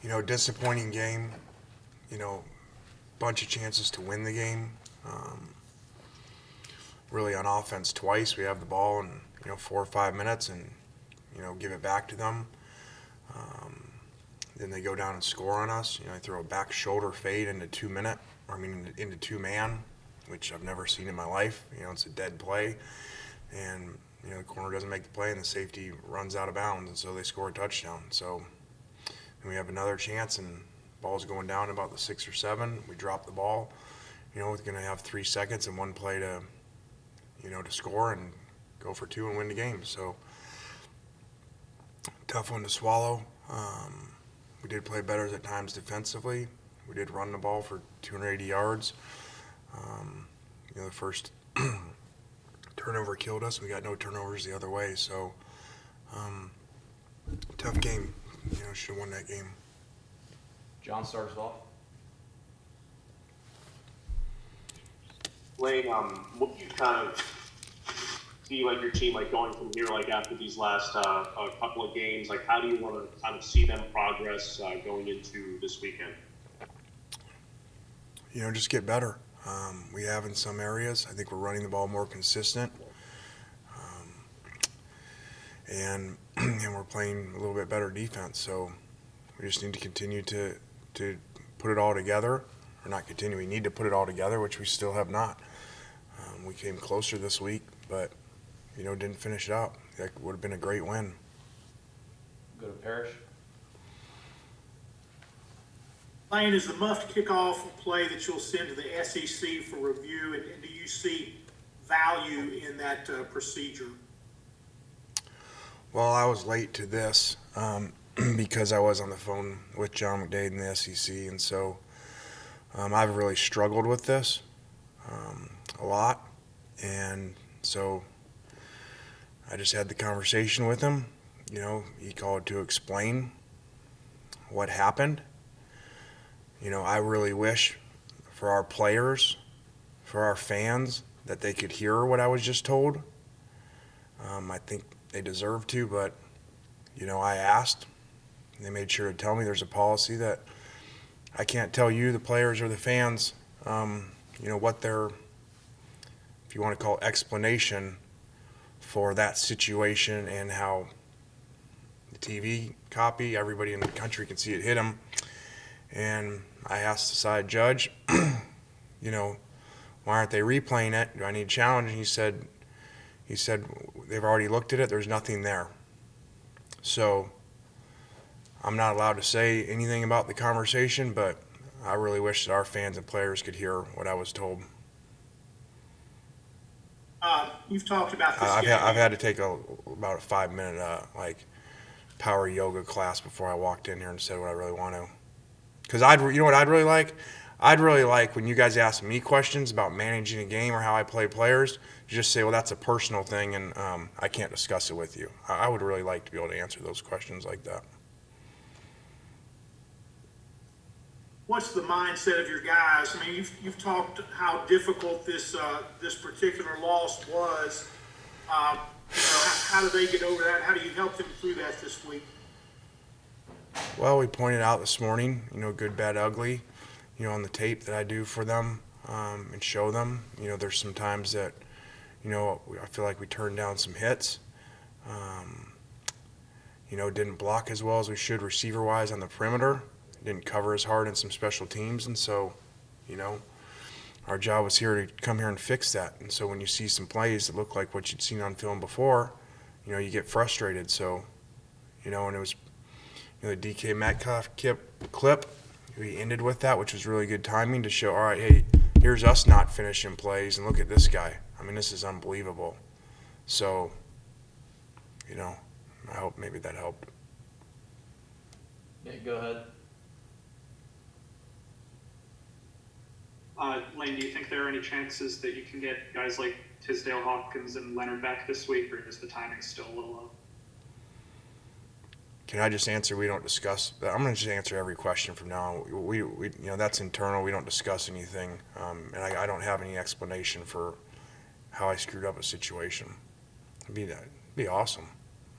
Disappointing game. Bunch of chances to win the game. Really on offense twice. We have the ball in 4 or 5 minutes and give it back to them. Then they go down and score on us. They throw a back shoulder fade into 2 minute, into two man, which I've never seen in my life. It's a dead play, and the corner doesn't make the play, and the safety runs out of bounds, and so they score a touchdown. So then we have another chance, and ball's going down about the 6 or 7. We drop the ball. We're going to have 3 seconds and one play to score and go for two and win the game. So tough one to swallow. We did play better at times defensively. We did run the ball for 280 yards. The first turnover killed us. We got no turnovers the other way. So tough game. Should have won that game. John starts off. Lane, what do you kind of see like your team like going from here, like after these last couple of games? Like, how do you want to kind of see them progress going into this weekend? Just get better. We have in some areas. I think we're running the ball more consistent, and we're playing a little bit better defense. So we just need to continue to put it all together, or not continue. We need to put it all together, which we still have not. We came closer this week, but didn't finish it out. That would have been a great win. Go to Parrish. Lane, is the muffed kickoff a play that you'll send to the SEC for review, and do you see value in that procedure? Well, I was late to this because I was on the phone with John McDade in the SEC, and so I've really struggled with this a lot, and so I just had the conversation with him. He called to explain what happened. I really wish for our players, for our fans, that they could hear what I was just told. I think they deserve to, but, I asked. And they made sure to tell me there's a policy that I can't tell you, the players or the fans, what their, if you want to call it, explanation for that situation and how the TV copy, everybody in the country can see it hit them. And I asked the side judge, why aren't they replaying it? Do I need a challenge? And he said they've already looked at it. There's nothing there. So I'm not allowed to say anything about the conversation, but I really wish that our fans and players could hear what I was told. You've talked about this. I've had to take about a 5-minute power yoga class before I walked in here and said what I really want to. Because you know what I'd really like? I'd really like when you guys ask me questions about managing a game or how I play players, to just say, well, that's a personal thing, and I can't discuss it with you. I would really like to be able to answer those questions like that. What's the mindset of your guys? I mean, you've talked how difficult this particular loss was. How do they get over that? How do you help them through that this week? Well, we pointed out this morning, good, bad, ugly, on the tape that I do for them and show them. There's some times that, I feel like we turned down some hits. Didn't block as well as we should receiver-wise on the perimeter. Didn't cover as hard in some special teams. And so, our job was here to come here and fix that. And so when you see some plays that look like what you'd seen on film before, you get frustrated. So, and it was, the DK Metcalf clip, we ended with that, which was really good timing to show, all right, hey, here's us not finishing plays, and look at this guy. I mean, this is unbelievable. So, I hope maybe that helped. Yeah, go ahead. Lane, do you think there are any chances that you can get guys like Tisdale Hawkins and Leonard back this week, or is the timing still a little low? Can I just answer? We don't discuss. I'm going to just answer every question from now on. We that's internal. We don't discuss anything, and I don't have any explanation for how I screwed up a situation. It'd be awesome.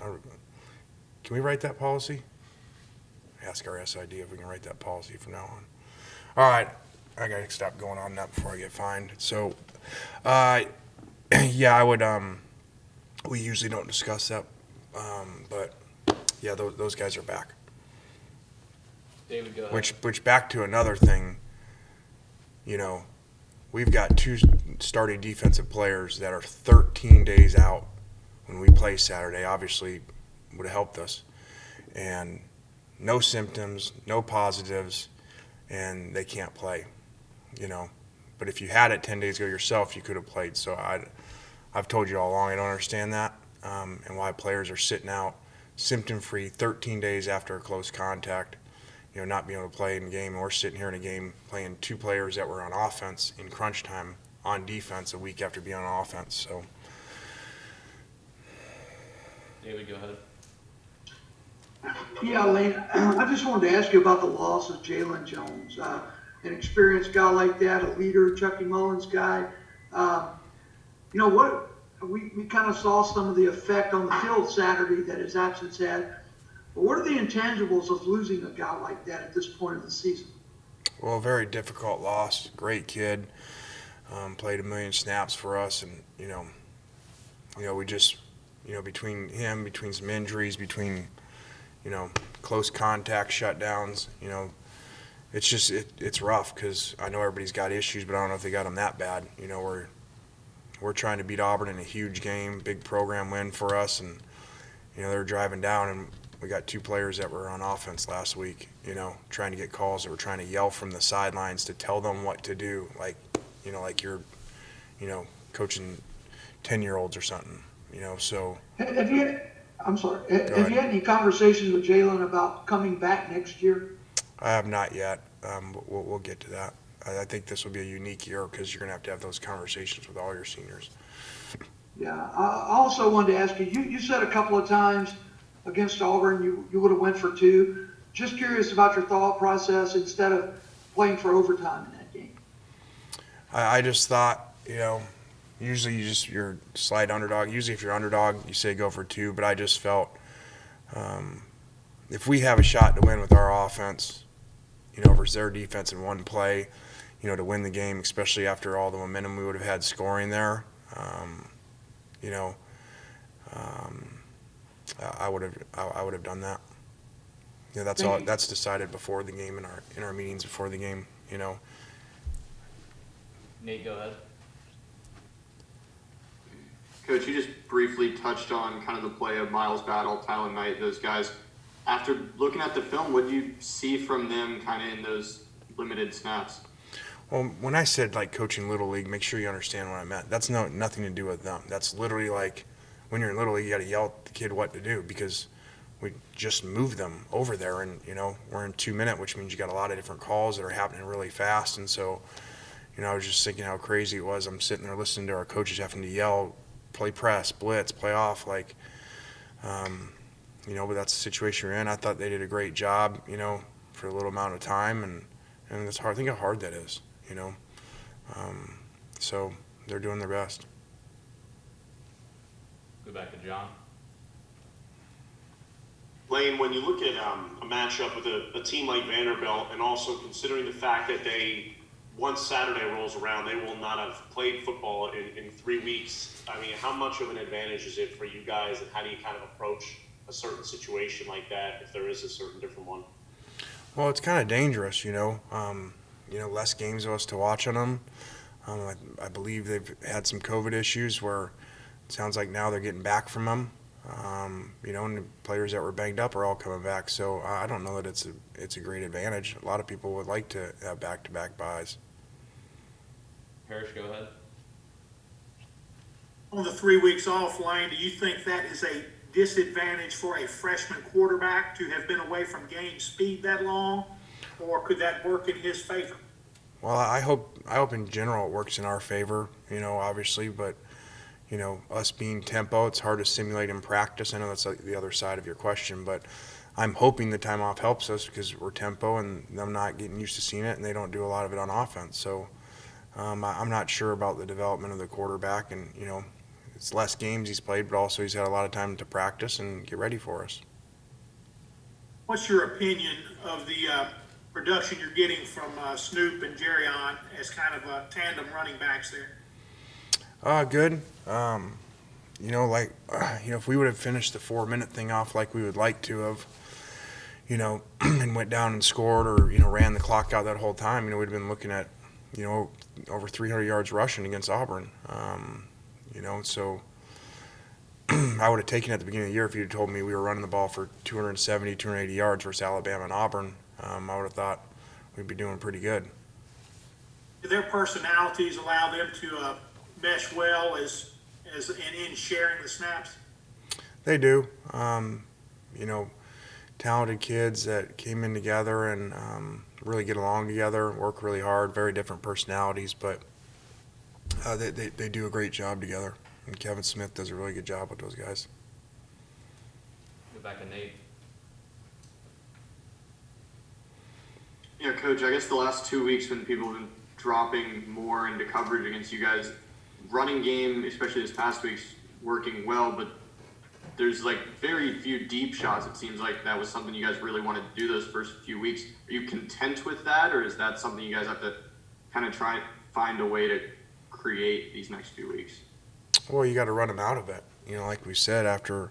Can we write that policy? ask our SID if we can write that policy from now on. All right, I gotta stop going on that before I get fined. So, yeah, I would. We usually don't discuss that, but yeah, those guys are back. David, go ahead. Which back to another thing. You know, we've got 2 starting defensive players that are 13 days out when we play Saturday. Obviously, would have helped us, and no symptoms, no positives, and they can't play. You know, but if you had it 10 days ago yourself, you could have played. So I've told you all along, I don't understand that, and why players are sitting out symptom-free 13 days after a close contact, you know, not being able to play in a game. And we're sitting here in a game playing 2 players that were on offense in crunch time on defense a week after being on offense. So, David, go ahead. Yeah, Lane, I just wanted to ask you about the loss of Jalen Jones, an experienced guy like that, a leader, Chucky Mullins guy. You know what? We kind of saw some of the effect on the field Saturday that his absence had. But what are the intangibles of losing a guy like that at this point of the season? well, very difficult loss. Great kid, played 1 million snaps for us, and we just, between him, between some injuries, between close contact shutdowns, it's just it's rough because I know everybody's got issues, but I don't know if they got them that bad. We're trying to beat Auburn in a huge game, big program win for us, and they're driving down, and we got 2 players that were on offense last week, trying to get calls that were trying to yell from the sidelines to tell them what to do, like you're, coaching 10-year-olds or something, so. Have you? I'm sorry. Go Have ahead. you had any conversations with Jalen about coming back next year? I have not yet. We'll get to that. I think this will be a unique year because you're going to have those conversations with all your seniors. Yeah. I also wanted to ask you, you said a couple of times against Auburn you would have went for 2. Just curious about your thought process instead of playing for overtime in that game. I just thought, usually you're slight underdog. Usually if you're underdog, you say go for 2, but I just felt if we have a shot to win with our offense, versus their defense in one play, to win the game, especially after all the momentum we would have had scoring there, I would have done that. That's all. That's decided before the game in our meetings before the game. Nate, go ahead. Coach, you just briefly touched on kind of the play of Miles Battle, Tyler Knight, those guys. After looking at the film, what do you see from them kind of in those limited snaps? Well, when I said like coaching Little League, make sure you understand what I meant. That's nothing to do with them. That's literally like when you're in Little League, you got to yell at the kid what to do because we just moved them over there, and we're in 2 minute, which means you got a lot of different calls that are happening really fast. And so, I was just thinking how crazy it was. I'm sitting there listening to our coaches having to yell, play press, blitz, play off, like, but that's the situation we're in. I thought they did a great job, for a little amount of time, and it's hard. Think how hard that is, so they're doing their best. Go back to John. Lane, when you look at a matchup with a team like Vanderbilt, and also considering the fact that once Saturday rolls around, they will not have played football in 3 weeks. I mean, how much of an advantage is it for you guys, and how do you kind of approach a certain situation like that if there is a certain different one? Well, it's kind of dangerous, less games of us to watch on them. I believe they've had some COVID issues where it sounds like now they're getting back from them. And the players that were banged up are all coming back. So I don't know that it's a great advantage. A lot of people would like to have back-to-back buys. Parrish, go ahead. On the 3 weeks off, Lane, do you think that is a disadvantage for a freshman quarterback to have been away from game speed that long, or could that work in his favor? Well, I hope in general it works in our favor, obviously, but us being tempo, it's hard to simulate in practice. I know that's like the other side of your question, but I'm hoping the time off helps us because we're tempo and them not getting used to seeing it, and they don't do a lot of it on offense. So I'm not sure about the development of the quarterback, and it's less games he's played, but also he's had a lot of time to practice and get ready for us. what's your opinion of the production you're getting from Snoop and Jerryon as kind of tandem running backs there? Good. If we would have finished the 4-minute thing off like we would like to have, and went down and scored or, ran the clock out that whole time, we'd have been looking at, over 300 yards rushing against Auburn. So I would have taken it at the beginning of the year if you'd told me we were running the ball for 270, 280 yards versus Alabama and Auburn. I would have thought we'd be doing pretty good. Do their personalities allow them to mesh well as in sharing the snaps? They do. Talented kids that came in together and really get along together, work really hard, very different personalities, but they do a great job together. And Kevin Smith does a really good job with those guys. Go back to Nate. Yeah, Coach, I guess the last 2 weeks when people have been dropping more into coverage against you guys, running game, especially this past week's working well, but there's very few deep shots. It seems like that was something you guys really wanted to do those first few weeks. Are you content with that, or is that something you guys have to kind of try and find a way to create these next few weeks? Well, you got to run them out of it. Like we said, after,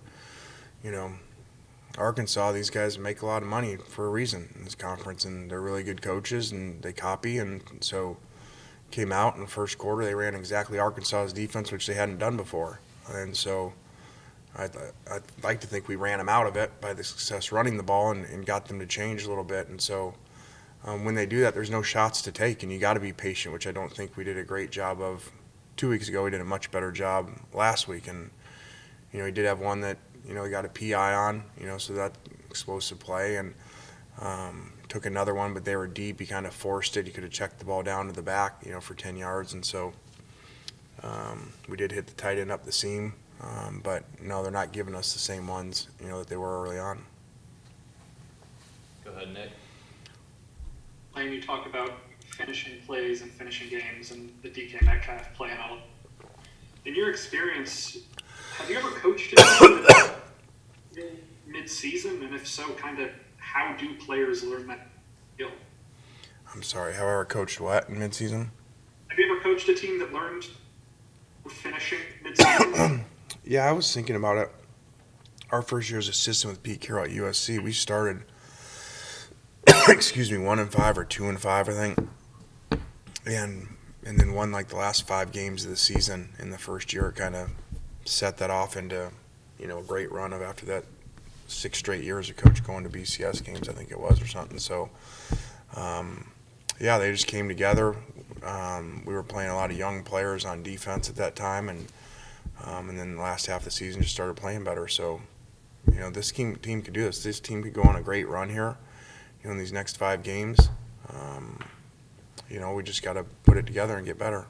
Arkansas, these guys make a lot of money for a reason in this conference, and they're really good coaches, and they copy, and so came out in the first quarter, they ran exactly Arkansas's defense, which they hadn't done before. And so I'd like to think we ran them out of it by the success running the ball and got them to change a little bit. And so when they do that, there's no shots to take, and you got to be patient, which I don't think we did a great job of 2 weeks ago. We did a much better job last week, and he did have one that he got a PI on, so that explosive play, and took another one, but they were deep. He kind of forced it. He could have checked the ball down to the back, for 10 yards, and so we did hit the tight end up the seam, but no, they're not giving us the same ones, that they were early on. Go ahead, Nick. Lane, you talk about finishing plays and finishing games and the DK Metcalf play and all. In your experience, have you ever coached a team in mid-season? And if so, kind of how do players learn that skill? I'm sorry, have I ever coached what in midseason? Have you ever coached a team that learned finishing mid-season? Yeah, I was thinking about it. Our first year as assistant with Pete Carroll at USC, we started, 1-5 or 2-5, I think, and then won the last 5 games of the season in the first year. Kind of set that off into, a great run of after that 6 straight years of coach going to BCS games, I think it was, or something. So, they just came together. We were playing a lot of young players on defense at that time, and then the last half of the season just started playing better. So, this team could do this. This team could go on a great run here, in these next 5 games. We just got to put it together and get better.